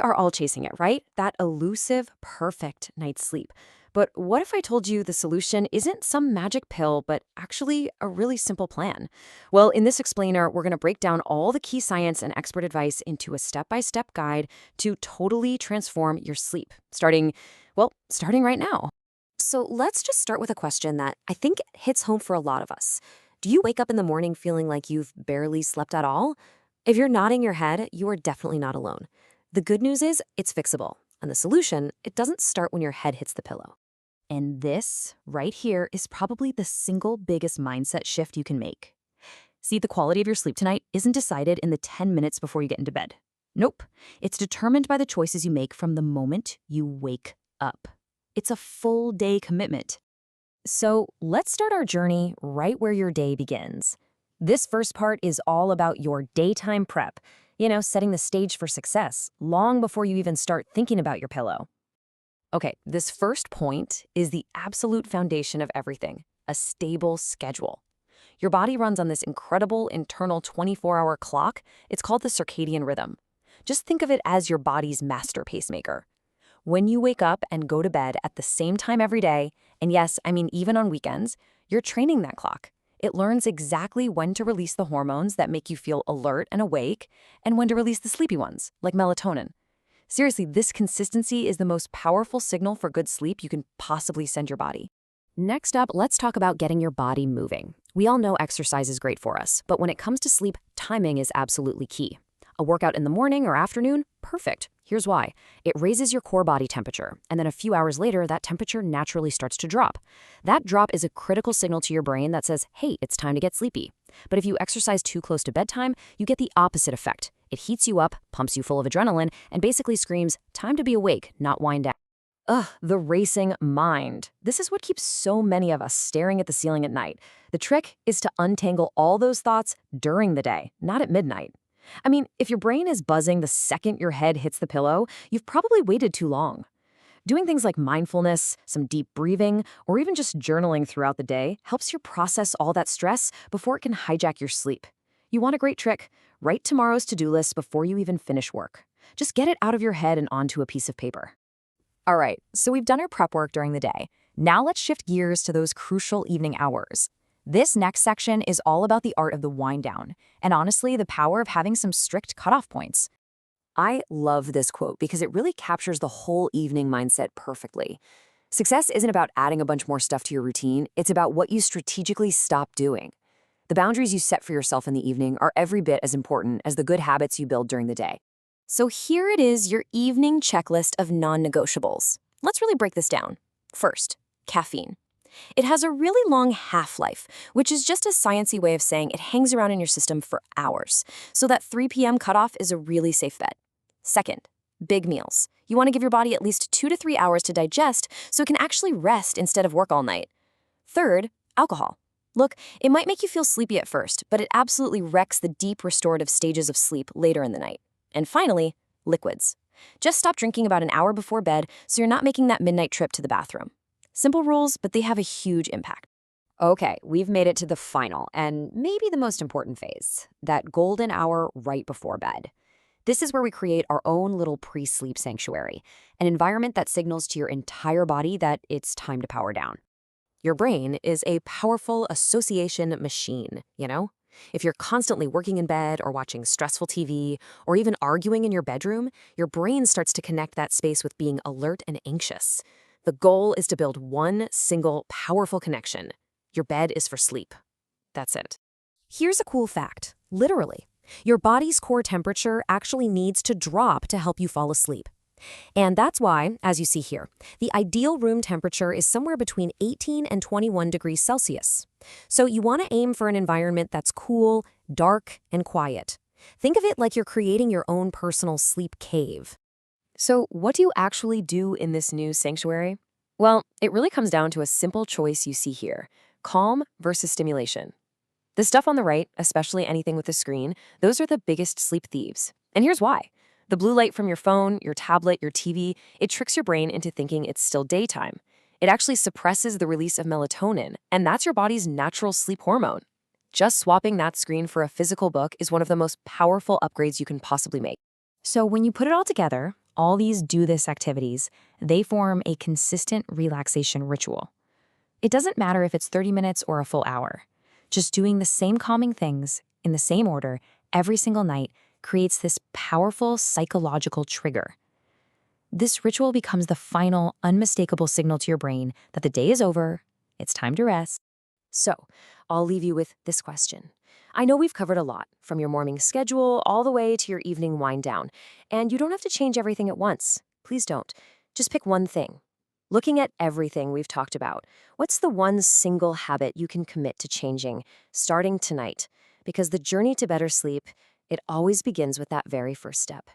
are all chasing it, right? That elusive, perfect night's sleep. But what if I told you the solution isn't some magic pill, but actually a really simple plan? Well, in this explainer, we're going to break down all the key science and expert advice into a step-by-step guide to totally transform your sleep, starting right now. So let's just start with a question that I think hits home for a lot of us. Do you wake up in the morning feeling like you've barely slept at all? If you're nodding your head, you are definitely not alone. The good news is it's fixable. And the solution, it doesn't start when your head hits the pillow. And this, right here, is probably the single biggest mindset shift you can make. See, the quality of your sleep tonight isn't decided in the 10 minutes before you get into bed. Nope. It's determined by the choices you make from the moment you wake up. It's a full day commitment. So let's start our journey right where your day begins. This first part is all about your daytime prep, setting the stage for success long before you even start thinking about your pillow. Okay, this first point is the absolute foundation of everything, a stable schedule. Your body runs on this incredible internal 24-hour clock. It's called the circadian rhythm. Just think of it as your body's master pacemaker. When you wake up and go to bed at the same time every day, and yes, I mean even on weekends, you're training that clock. It learns exactly when to release the hormones that make you feel alert and awake, and when to release the sleepy ones, like melatonin. Seriously, this consistency is the most powerful signal for good sleep you can possibly send your body. Next up, let's talk about getting your body moving. We all know exercise is great for us, but when it comes to sleep, timing is absolutely key. A workout in the morning or afternoon? Perfect. Here's why. It raises your core body temperature, and then a few hours later, that temperature naturally starts to drop. That drop is a critical signal to your brain that says, hey, it's time to get sleepy. But if you exercise too close to bedtime, you get the opposite effect. It heats you up, pumps you full of adrenaline, and basically screams, time to be awake, not wind down. Ugh, the racing mind. This is what keeps so many of us staring at the ceiling at night. The trick is to untangle all those thoughts during the day, not at midnight. I mean, if your brain is buzzing the second your head hits the pillow, you've probably waited too long. Doing things like mindfulness, some deep breathing, or even just journaling throughout the day helps you process all that stress before it can hijack your sleep. You want a great trick? Write tomorrow's to-do list before you even finish work. Just get it out of your head and onto a piece of paper. All right, so we've done our prep work during the day. Now let's shift gears to those crucial evening hours. This next section is all about the art of the wind down, and honestly, the power of having some strict cutoff points. I love this quote because it really captures the whole evening mindset perfectly. Success isn't about adding a bunch more stuff to your routine, it's about what you strategically stop doing. The boundaries you set for yourself in the evening are every bit as important as the good habits you build during the day. So here it is, your evening checklist of non-negotiables. Let's really break this down. First, caffeine. It has a really long half-life, which is just a sciencey way of saying it hangs around in your system for hours, so that 3 p.m. cutoff is a really safe bet. Second, big meals. You want to give your body at least 2 to 3 hours to digest so it can actually rest instead of work all night. Third, alcohol. Look, it might make you feel sleepy at first, but it absolutely wrecks the deep restorative stages of sleep later in the night. And finally, liquids. Just stop drinking about an hour before bed so you're not making that midnight trip to the bathroom. Simple rules, but they have a huge impact. Okay, we've made it to the final and maybe the most important phase, that golden hour right before bed. This is where we create our own little pre-sleep sanctuary, an environment that signals to your entire body that it's time to power down. Your brain is a powerful association machine. If you're constantly working in bed or watching stressful TV or even arguing in your bedroom, your brain starts to connect that space with being alert and anxious. The goal is to build one single powerful connection. Your bed is for sleep. That's it. Here's a cool fact. Literally, your body's core temperature actually needs to drop to help you fall asleep. And that's why, as you see here, the ideal room temperature is somewhere between 18 and 21 degrees Celsius. So you want to aim for an environment that's cool, dark, and quiet. Think of it like you're creating your own personal sleep cave. So what do you actually do in this new sanctuary? Well, it really comes down to a simple choice you see here: calm versus stimulation. The stuff on the right, especially anything with a screen, those are the biggest sleep thieves. And here's why. The blue light from your phone, your tablet, your TV, it tricks your brain into thinking it's still daytime. It actually suppresses the release of melatonin, and that's your body's natural sleep hormone. Just swapping that screen for a physical book is one of the most powerful upgrades you can possibly make. So when you put it all together, All these do this activities, they form a consistent relaxation ritual. It doesn't matter if it's 30 minutes or a full hour. Just doing the same calming things in the same order every single night creates this powerful psychological trigger. This ritual becomes the final, unmistakable signal to your brain that the day is over, it's time to rest. So, I'll leave you with this question. I know we've covered a lot, from your morning schedule all the way to your evening wind down, and you don't have to change everything at once. Please don't. Just pick one thing. Looking at everything we've talked about, what's the one single habit you can commit to changing, starting tonight? Because the journey to better sleep, it always begins with that very first step.